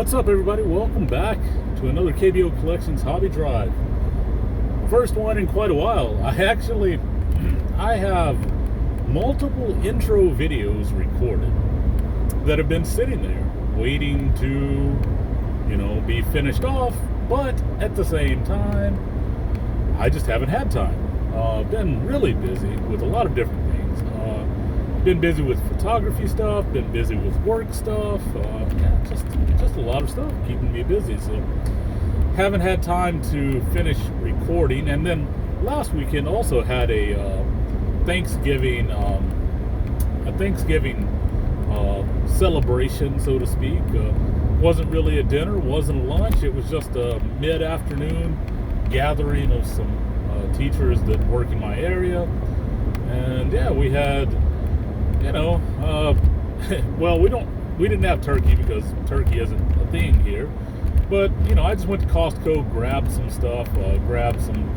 What's up, everybody? Welcome back to another KBO Collections Hobby Drive. First one in quite a while. I have multiple intro videos recorded that have been sitting there waiting to, be finished off, but at the same time, I just haven't had time. Been really busy with a lot of different things. Been busy with photography stuff, been busy with work stuff, just a lot of stuff keeping me busy. So haven't had time to finish recording. And then last weekend also had a Thanksgiving celebration, so to speak. Wasn't really a dinner, wasn't a lunch. It was just a mid-afternoon gathering of some teachers that work in my area. And yeah, we had, well, we didn't have turkey because turkey isn't a thing here. But, I just went to Costco, grabbed some stuff, grabbed some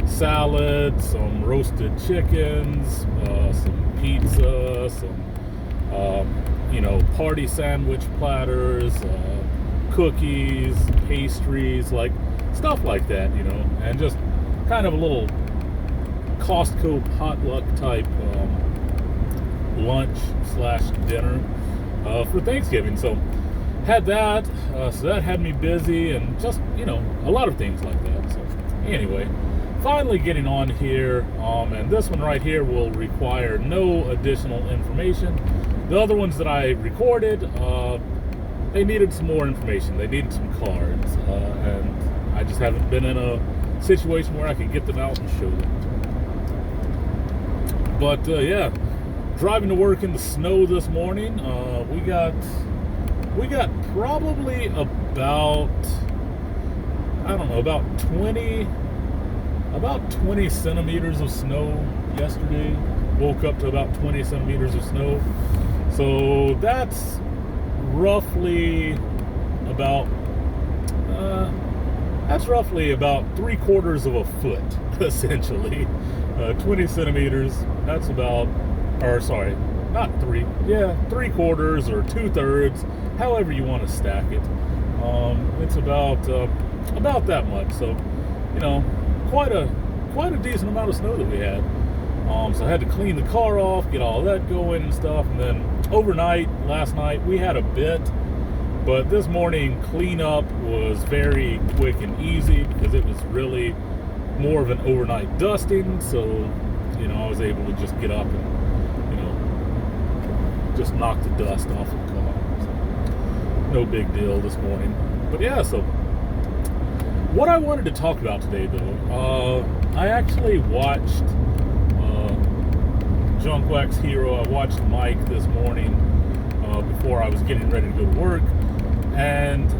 salad, some roasted chickens, some pizza, some, party sandwich platters, cookies, pastries, like stuff like that, and just kind of a little Costco potluck type lunch / dinner for Thanksgiving. So had that, so that had me busy, and just a lot of things like that. So anyway, finally getting on here, and this one right here will require no additional information. The other ones that I recorded, they needed some more information. They needed some cards, and I just haven't been in a situation where I can get them out and show them. But yeah, driving to work in the snow this morning. We got probably about 20 centimeters of snow yesterday. Woke up to about 20 centimeters of snow. So that's roughly about 3/4 of a foot, essentially. 20 centimeters, that's about, or sorry, not 3/4 or 2/3, however you want to stack it. It's about that much. So, quite a decent amount of snow that we had. So I had to clean the car off, get all that going and stuff. And then last night, we had a bit. But this morning, cleanup was very quick and easy because it was really more of an overnight dusting. So, I was able to just get up and, just knock the dust off the car. So, no big deal this morning. But yeah, so what I wanted to talk about today, though, I actually watched Junk Wax Hero. I watched Mike this morning before I was getting ready to go to work, and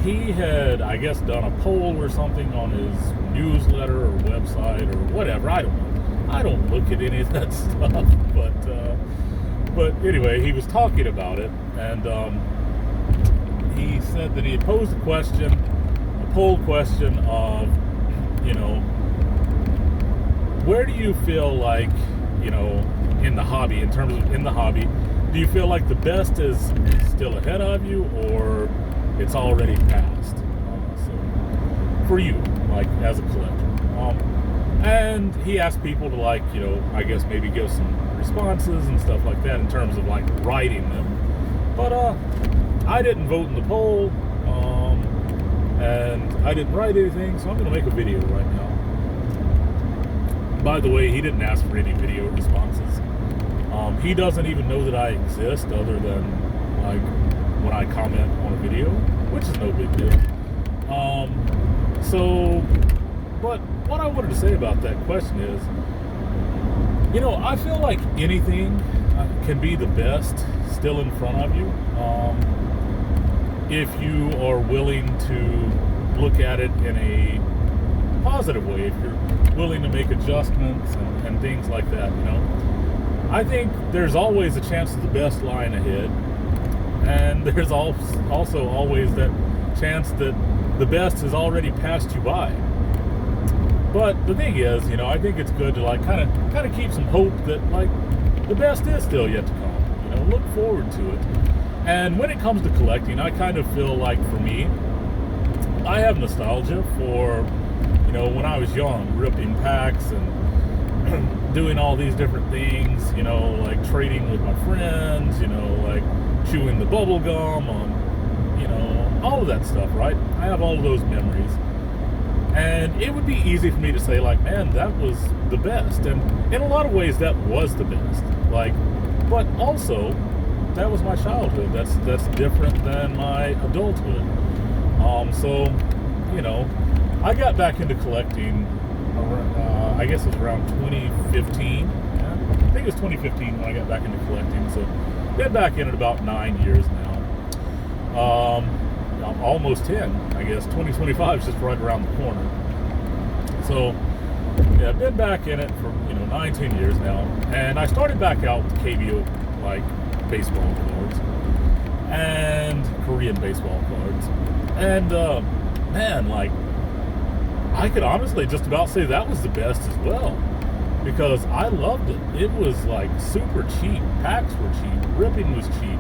he had, I guess, done a poll or something on his newsletter or website or whatever. I don't know. I don't look at any of that stuff, but anyway, he was talking about it, and he said that he had posed a poll question of, where do you feel like, in the hobby, do you feel like the best is still ahead of you, or it's already passed? So for you, like as a collector. And he asked people to, like, I guess maybe give some responses and stuff like that in terms of like writing them. But I didn't vote in the poll, and I didn't write anything, so I'm going to make a video right now. By the way, he didn't ask for any video responses. He doesn't even know that I exist, other than like when I comment on a video, which is no big deal. But what I wanted to say about that question is, I feel like anything can be the best still in front of you, if you are willing to look at it in a positive way, if you're willing to make adjustments and things like that. I think there's always a chance of the best lying ahead, and there's also always that chance that the best has already passed you by. But the thing is, I think it's good to like kind of keep some hope that like the best is still yet to come. Look forward to it. And when it comes to collecting, I kind of feel like, for me, I have nostalgia for, when I was young, ripping packs and doing all these different things, like trading with my friends, like chewing the bubble gum on, all of that stuff, right? I have all of those memories. And it would be easy for me to say, like, man, that was the best. And in a lot of ways, that was the best. Like, but also, that was my childhood. That's different than my adulthood. So, I got back into collecting, I guess it was around 2015. Yeah, I think it was 2015 when I got back into collecting. So, been back in it about 9 years now. Almost 10, I guess. 2025 is just right around the corner. So, yeah, I've been back in it for, 9-10 years now. And I started back out with KBO, like, baseball cards and Korean baseball cards. And, man, like, I could honestly just about say that was the best as well, because I loved it. It was, like, super cheap. Packs were cheap. Ripping was cheap.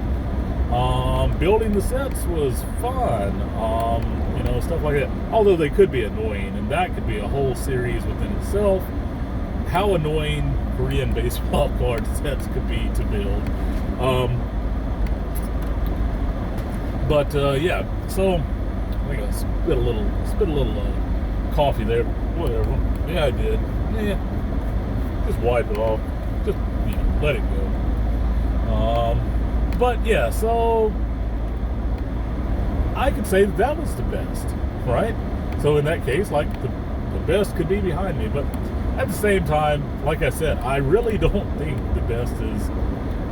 Building the sets was fun, stuff like that. Although they could be annoying, and that could be a whole series within itself. How annoying Korean baseball card sets could be to build. Yeah. So I think I spit a little coffee there. Whatever. Yeah, I did. Yeah. Just wipe it off. Just let it go. But yeah, so I could say that was the best, right? So in that case, like, the best could be behind me. But at the same time, like I said, I really don't think the best is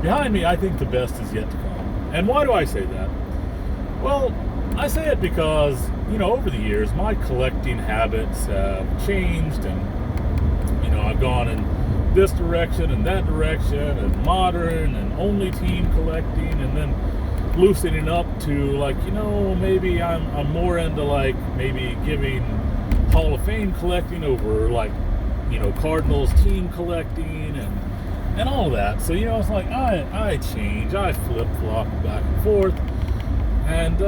behind me. I think the best is yet to come. And why do I say that? Well, I say it because, over the years, my collecting habits have changed, and, I've gone in this direction and that direction, and modern and only team collecting, and then loosening up to, like, maybe I'm more into, like, maybe giving Hall of Fame collecting over, like, Cardinals team collecting and all that. So, it's like I change, I flip-flop back and forth, and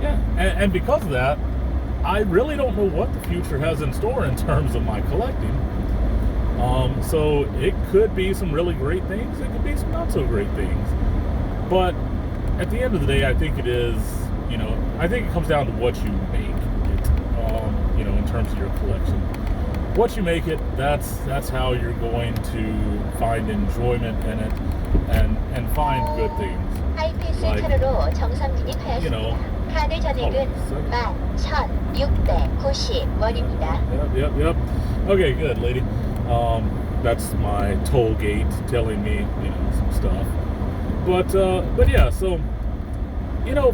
yeah, and because of that, I really don't know what the future has in store in terms of my collecting. So it could be some really great things. It could be some not so great things. But at the end of the day, I think it is, I think it comes down to what you make it, in terms of your collection. What you make it, that's how you're going to find enjoyment in it and find good things. Like, 카드 전액은 11,690원입니다. Yep. Okay, good, lady. That's my toll gate telling me, some stuff. But yeah, so,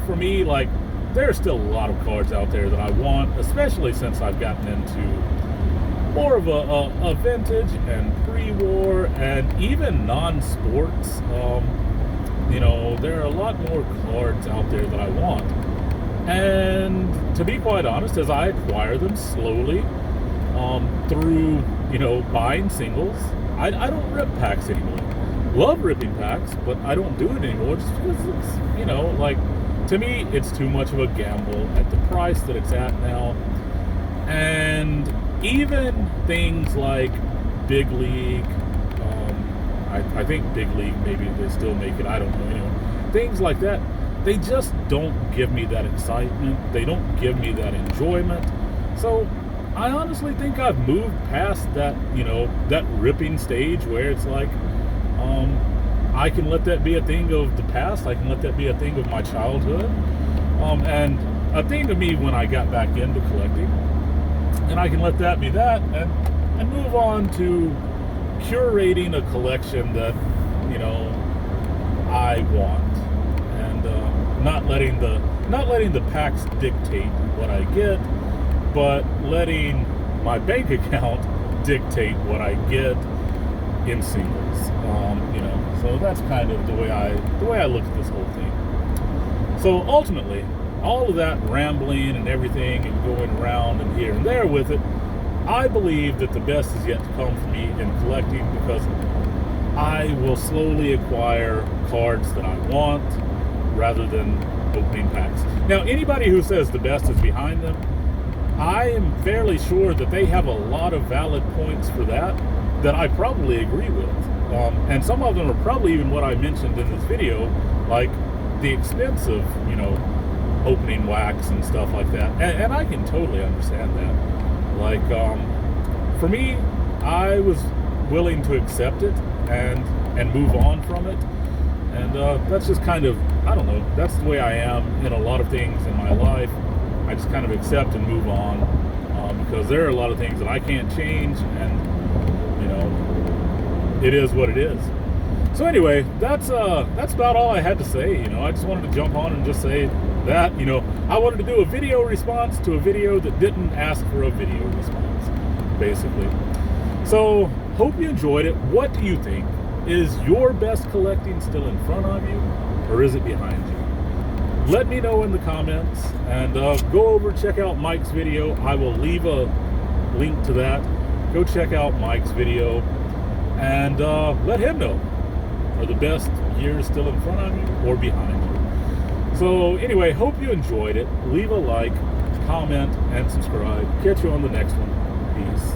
for me, like, there's still a lot of cards out there that I want, especially since I've gotten into more of a vintage and pre-war and even non-sports. There are a lot more cards out there that I want. And to be quite honest, as I acquire them slowly, through, buying singles, I don't rip packs anymore. Love ripping packs, but I don't do it anymore just because it's, like, to me, it's too much of a gamble at the price that it's at now. And even things like Big League, I think Big League, maybe they still make it, I don't know, anyway. Things like that, they just don't give me that excitement. They don't give me that enjoyment. So I honestly think I've moved past that, that ripping stage where it's like, I can let that be a thing of the past. I can let that be a thing of my childhood. And a thing to me when I got back into collecting. And I can let that be that and move on to curating a collection that, I want. And not letting the packs dictate what I get, but letting my bank account dictate what I get in singles. So that's kind of the way I look at this whole thing. So ultimately, all of that rambling and everything and going around and here and there with it, I believe that the best is yet to come for me in collecting, because I will slowly acquire cards that I want, rather than opening packs. Now, anybody who says the best is behind them, I am fairly sure that they have a lot of valid points for that I probably agree with. And some of them are probably even what I mentioned in this video, like the expense of, opening wax and stuff like that. And I can totally understand that. Like, for me, I was willing to accept it and move on from it. And that's just kind of, I don't know, that's the way I am in a lot of things in my life. I just kind of accept and move on because there are a lot of things that I can't change, and it is what it is. So anyway, that's about all I had to say. I just wanted to jump on and just say that I wanted to do a video response to a video that didn't ask for a video response, basically. So hope you enjoyed it. What do you think? Is your best collecting still in front of you, or is it behind you? Let me know in the comments, and go over, check out Mike's video. I will leave a link to that. Go check out Mike's video, and let him know, are the best years still in front of you or behind you? So anyway, hope you enjoyed it. Leave a like, comment, and subscribe. Catch you on the next one. Peace.